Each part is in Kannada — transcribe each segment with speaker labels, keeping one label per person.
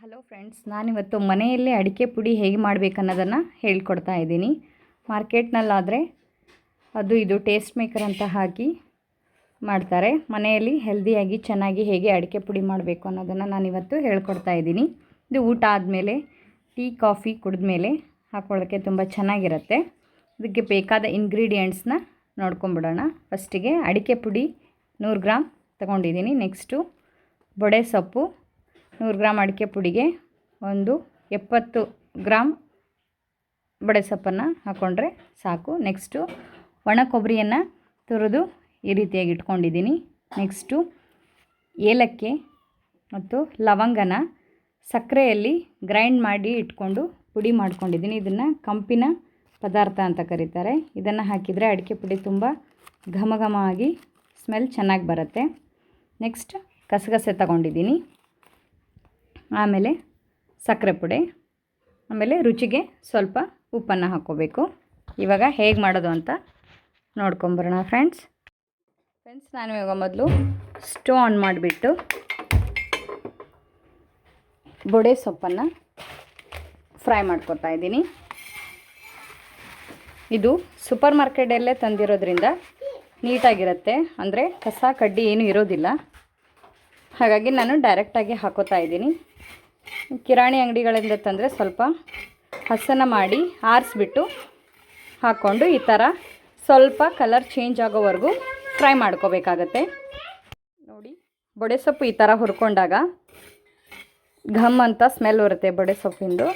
Speaker 1: ಹಲೋ ಫ್ರೆಂಡ್ಸ್, ನಾನಿವತ್ತು ಮನೆಯಲ್ಲೇ ಅಡಿಕೆ ಪುಡಿ ಹೇಗೆ ಮಾಡಬೇಕನ್ನೋದನ್ನು ಹೇಳ್ಕೊಡ್ತಾ ಇದ್ದೀನಿ. ಮಾರ್ಕೆಟ್ನಲ್ಲಾದರೆ ಅದು ಇದು ಟೇಸ್ಟ್ ಮೇಕರ್ ಅಂತ ಹಾಕಿ ಮಾಡ್ತಾರೆ. ಮನೆಯಲ್ಲಿ ಹೆಲ್ದಿಯಾಗಿ ಚೆನ್ನಾಗಿ ಹೇಗೆ ಅಡಿಕೆ ಪುಡಿ ಮಾಡಬೇಕು ಅನ್ನೋದನ್ನು ನಾನಿವತ್ತು ಹೇಳ್ಕೊಡ್ತಾ ಇದ್ದೀನಿ. ಇದು ಊಟ ಆದಮೇಲೆ ಟೀ ಕಾಫಿ ಕುಡಿದ್ಮೇಲೆ ಹಾಕ್ಕೊಳ್ಳೋಕ್ಕೆ ತುಂಬ ಚೆನ್ನಾಗಿರುತ್ತೆ. ಇದಕ್ಕೆ ಬೇಕಾದ ಇಂಗ್ರೀಡಿಯೆಂಟ್ಸ್ನ ನೋಡ್ಕೊಂಬಿಡೋಣ. ಫಸ್ಟಿಗೆ ಅಡಿಕೆ ಪುಡಿ 100 ಗ್ರಾಮ್ ತಗೊಂಡಿದ್ದೀನಿ. ನೆಕ್ಸ್ಟು ಬೊಡೆ ಸೊಪ್ಪು 100 ಗ್ರಾಮ್ ಅಡಿಕೆ ಪುಡಿಗೆ ಒಂದು 70 ಗ್ರಾಮ್ ಬಡೆ ಸೊಪ್ಪನ್ನು ಹಾಕ್ಕೊಂಡ್ರೆ ಸಾಕು. ನೆಕ್ಸ್ಟು ಒಣ ಕೊಬ್ಬರಿಯನ್ನು ತುರಿದು ಈ ರೀತಿಯಾಗಿ ಇಟ್ಕೊಂಡಿದ್ದೀನಿ. ನೆಕ್ಸ್ಟು ಏಲಕ್ಕಿ ಮತ್ತು ಲವಂಗನ ಸಕ್ಕರೆಯಲ್ಲಿ ಗ್ರೈಂಡ್ ಮಾಡಿ ಇಟ್ಕೊಂಡು ಪುಡಿ ಮಾಡ್ಕೊಂಡಿದ್ದೀನಿ. ಇದನ್ನು ಕಂಪಿನ ಪದಾರ್ಥ ಅಂತ ಕರೀತಾರೆ. ಇದನ್ನು ಹಾಕಿದರೆ ಅಡಿಕೆ ಪುಡಿ ತುಂಬ ಘಮ ಘಮ ಆಗಿ ಸ್ಮೆಲ್ ಚೆನ್ನಾಗಿ ಬರುತ್ತೆ. ನೆಕ್ಸ್ಟ್ ಗಸಗಸೆ ತಗೊಂಡಿದ್ದೀನಿ. ಆಮೇಲೆ ಸಕ್ಕರೆ ಪುಡಿ, ಆಮೇಲೆ ರುಚಿಗೆ ಸ್ವಲ್ಪ ಉಪ್ಪನ್ನು ಹಾಕ್ಕೋಬೇಕು. ಇವಾಗ ಹೇಗೆ ಮಾಡೋದು ಅಂತ ನೋಡ್ಕೊಂಬರೋಣ ಫ್ರೆಂಡ್ಸ್. ನಾನು ಇವಾಗ ಮೊದಲು ಸ್ಟವ್ ಆನ್ ಮಾಡಿಬಿಟ್ಟು ಬೊಡೆ ಸೊಪ್ಪನ್ನು ಫ್ರೈ ಮಾಡ್ಕೊತಾ ಇದ್ದೀನಿ. ಇದು ಸೂಪರ್ ಮಾರ್ಕೆಟಲ್ಲೇ ತಂದಿರೋದ್ರಿಂದ ನೀಟಾಗಿರುತ್ತೆ, ಅಂದರೆ ಕಸ ಕಡ್ಡಿ ಏನೂ ಇರೋದಿಲ್ಲ. ಹಾಗಾಗಿ ನಾನು ಡೈರೆಕ್ಟಾಗಿ ಹಾಕೋತಾ ಇದ್ದೀನಿ. ಕಿರಾಣಿ ಅಂಗಡಿಗಳಿಂದ ತಂದರೆ ಸ್ವಲ್ಪ ಹಸನ ಮಾಡಿ ಆರಿಸ್ಬಿಟ್ಟು ಹಾಕ್ಕೊಂಡು ಈ ಥರ ಸ್ವಲ್ಪ ಕಲರ್ ಚೇಂಜ್ ಆಗೋವರೆಗೂ ಫ್ರೈ ಮಾಡ್ಕೋಬೇಕಾಗತ್ತೆ. ನೋಡಿ, ಬೊಡೆ ಸೊಪ್ಪು ಈ ಥರ ಹುರ್ಕೊಂಡಾಗ ಘಮ್ ಅಂತ ಸ್ಮೆಲ್ ಬರುತ್ತೆ ಬೊಡೆ ಸೊಪ್ಪಿಂದು.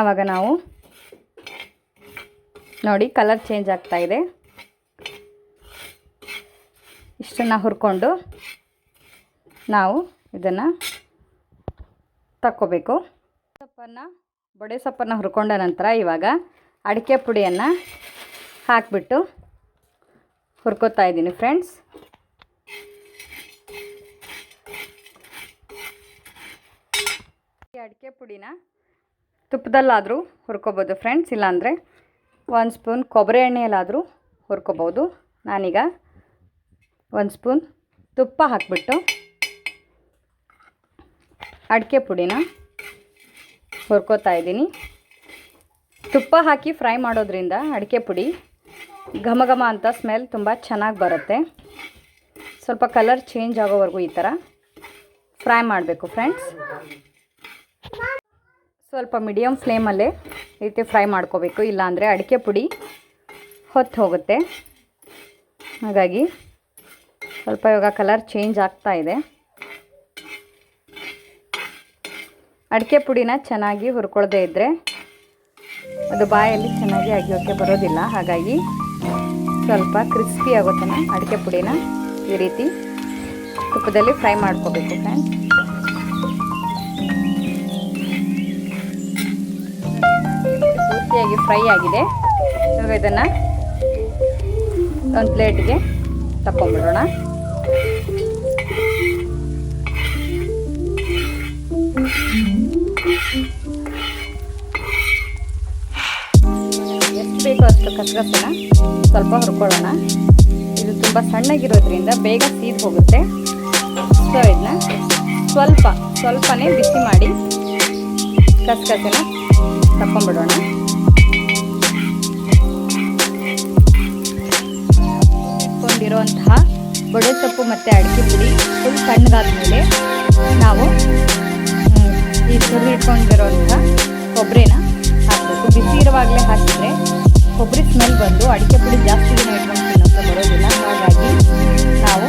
Speaker 1: ಆವಾಗ ನಾವು ನೋಡಿ ಕಲರ್ ಚೇಂಜ್ ಆಗ್ತಾಯಿದೆ. ಇಷ್ಟನ್ನು ಹುರ್ಕೊಂಡು ನಾವು ಇದನ್ನು ತಕ್ಕೋಬೇಕು. ಬೊಡೆ ಸೊಪ್ಪನ್ನು ಹುರ್ಕೊಂಡ ನಂತರ ಇವಾಗ ಅಡಿಕೆ ಪುಡಿಯನ್ನು ಹಾಕಿಬಿಟ್ಟು ಹುರ್ಕೋತಾ ಇದ್ದೀನಿ ಫ್ರೆಂಡ್ಸ್. ಈ ಅಡಿಕೆ ಪುಡಿನ ತುಪ್ಪದಲ್ಲಾದರೂ ಹುರ್ಕೋಬೋದು ಫ್ರೆಂಡ್ಸ್, ಇಲ್ಲಾಂದರೆ 1 ಸ್ಪೂನ್ ಕೊಬ್ಬರಿ ಎಣ್ಣೆಯಲ್ಲಾದರೂ ಹುರ್ಕೋಬೋದು. ನಾನೀಗ 1 ಸ್ಪೂನ್ ತುಪ್ಪ ಹಾಕಿಬಿಟ್ಟು ಅಡಿಕೆ ಪುಡಿನ ಹುರ್ಕೋತಾ ಇದ್ದೀನಿ. ತುಪ್ಪ ಹಾಕಿ ಫ್ರೈ ಮಾಡೋದ್ರಿಂದ ಅಡಿಕೆ ಪುಡಿ ಘಮ ಘಮ ಅಂತ ಸ್ಮೆಲ್ ತುಂಬ ಚೆನ್ನಾಗಿ ಬರುತ್ತೆ. ಸ್ವಲ್ಪ ಕಲರ್ ಚೇಂಜ್ ಆಗೋವರೆಗೂ ಈ ಥರ ಫ್ರೈ ಮಾಡಬೇಕು ಫ್ರೆಂಡ್ಸ್. ಸ್ವಲ್ಪ ಮೀಡಿಯಮ್ ಫ್ಲೇಮಲ್ಲೇ ಈ ರೀತಿ ಫ್ರೈ ಮಾಡ್ಕೋಬೇಕು, ಇಲ್ಲಾಂದರೆ ಅಡಿಕೆ ಪುಡಿ ಹೊತ್ತು ಹೋಗುತ್ತೆ. ಹಾಗಾಗಿ ಸ್ವಲ್ಪ ಇವಾಗ ಕಲರ್ ಚೇಂಜ್ ಆಗ್ತಾ ಇದೆ. ಅಡಿಕೆ ಪುಡಿನ ಚೆನ್ನಾಗಿ ಹುರ್ಕೊಳ್ಳದೆ ಇದ್ದರೆ ಅದು ಬಾಯಲ್ಲಿ ಚೆನ್ನಾಗಿ ಅಗಿಯೋಕ್ಕೆ ಬರೋದಿಲ್ಲ. ಹಾಗಾಗಿ ಸ್ವಲ್ಪ ಕ್ರಿಸ್ಪಿ ಆಗೋ ತನಕ ಅಡಿಕೆ ಪುಡಿನ ಈ ರೀತಿ ತುಪ್ಪದಲ್ಲಿ ಫ್ರೈ ಮಾಡ್ಕೋಬೇಕು ಫ್ರೆಂಡ್ಸ್. ಪೂರ್ತಿಯಾಗಿ ಫ್ರೈ ಆಗಿದೆ. ಇವಾಗ ಇದನ್ನು ಒಂದು ಪ್ಲೇಟ್ಗೆ ತಗೊಂಡ್ಬಿಡೋಣ. ಎಷ್ಟು ಬೇಕೋ ಅಷ್ಟು ಗಸಗಸೆನ ಸ್ವಲ್ಪ ಹುರ್ಕೊಳ್ಳೋಣ. ಇದು ತುಂಬ ಸಣ್ಣಗಿರೋದ್ರಿಂದ ಬೇಗ ಸೀದ್ ಹೋಗುತ್ತೆ. ಸೊ ಇದನ್ನ ಸ್ವಲ್ಪನೇ ಬಿಸಿ ಮಾಡಿ ಗಸಗಸೆನ ತಗೊಂಡ್ಬಿಡೋಣ. ಇಟ್ಕೊಂಡಿರುವಂತಹ ಬೊಡೆ ಸೊಪ್ಪು ಮತ್ತು ಅಡಿಕೆ ಪುಡಿ ಫುಲ್ ತಣ್ಣಗಾದ ಮೇಲೆ ನಾವು ಈ ತುರಿ ಇಟ್ಕೊಂಡಿರೋಂಥ ಕೊಬ್ಬರಿನ ಹಾಕಬೇಕು. ಬಿಸಿ ಇರುವಾಗಲೇ ಹಾಕಿದರೆ ಕೊಬ್ಬರಿ ಸ್ಮೆಲ್ ಬಂದು ಅಡಿಕೆ ಪುಡಿ ಜಾಸ್ತಿ ದಿನ ಇಟ್ಕೊಂಡು ತಿನ್ನೋಕ್ಕೆ ಬರೋದಿಲ್ಲ. ಹಾಗಾಗಿ ನಾವು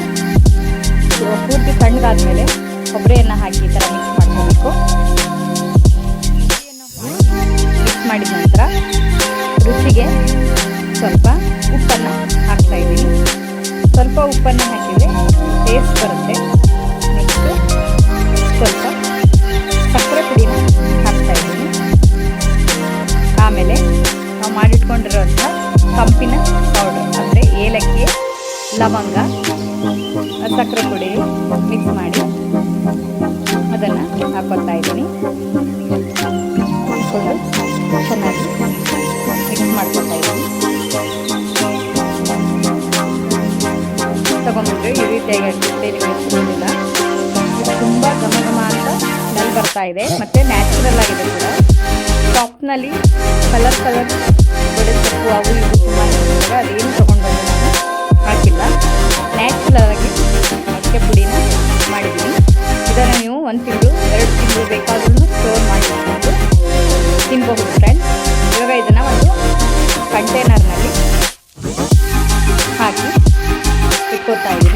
Speaker 1: ಪೂರ್ತಿ ತಣ್ಣಗಾದ ಮೇಲೆ ಕೊಬ್ಬರಿಯನ್ನು ಹಾಕಿ ಈ ಥರ ಮಿಕ್ಸ್ ಮಾಡ್ಕೋಬೇಕು. ಮಿಕ್ಸ್ ಮಾಡಿದ ನಂತರ ರುಚಿಗೆ ಸ್ವಲ್ಪ ಉಪ್ಪನ್ನು ಹಾಕ್ತಾಯಿದ್ದೀನಿ. ಸ್ವಲ್ಪ ಉಪ್ಪನ್ನು ಹಾಕಿದರೆ ಟೇಸ್ಟ್ ಬರುತ್ತೆ. ನೆಕ್ಸ್ಟು ಸ್ವಲ್ಪ ಸಕ್ಕರೆ ಪುಡಿನ ಹಾಕ್ತಾಯಿದ್ದೀನಿ. ಆಮೇಲೆ ನಾವು ಮಾಡಿಟ್ಕೊಂಡಿರೋಂಥ ಕಂಪಿನ ಪೌಡರ್, ಅಂದರೆ ಏಲಕ್ಕಿ, ಲವಂಗ, ಸಕ್ಕರೆ ಪುಡಿ ಮಿಕ್ಸ್ ಮಾಡಿ ಅದನ್ನು ಹಾಕ್ಕೊತಾ ಇದ್ದೀನಿ. ಹಾಕ್ಕೊಂಡು ಚೆನ್ನಾಗಿ ಮಿಕ್ಸ್ ಮಾಡ್ಕೊತಾ ಇದ್ದೀನಿ. ತಗೊಂಡ್ಬಿಟ್ರೆ ಈ ರೀತಿಯಾಗಿ ಅಡಿಕೆ ಪುಡಿ ನಿಮಗೆ ಸಿಗೋದಿಲ್ಲ. ಇದು ತುಂಬ ಘಮ ಬರ್ತಾ ಇದೆ ಮತ್ತು ನ್ಯಾಚುರಲ್ ಆಗಿದೆ ಕೂಡ. ಶಾಪ್ನಲ್ಲಿ ಕಲರ್ ಬಡೆ ಸೊಪ್ಪು ಅವು ಇವು ಸುಮಾರು ಇರುತ್ತವೆ, ಅದೇನು ತೊಗೊಂಡು ಬಂದು ನಾನು ಹಾಕಿಲ್ಲ. ನ್ಯಾಚುರಲ್ ಆಗಿ ಅಡಿಕೆ ಪುಡಿನ ಮಾಡಿದ್ದೀನಿ. ಇದನ್ನು ನೀವು 1 ತಿಂಗಳು 2 ತಿಂಗಳು ಬೇಕಾದ್ರೂ ಸ್ಟೋರ್ ಮಾಡಿ ತಿನ್ಬಹುದು ಫ್ರೆಂಡ್ಸ್. ಇವಾಗ ಇದನ್ನು ಒಂದು ಕಂಟೈನರ್ನಲ್ಲಿ ಹಾಕಿ ಇಟ್ಕೋತಾ ಇದ್ದೀನಿ.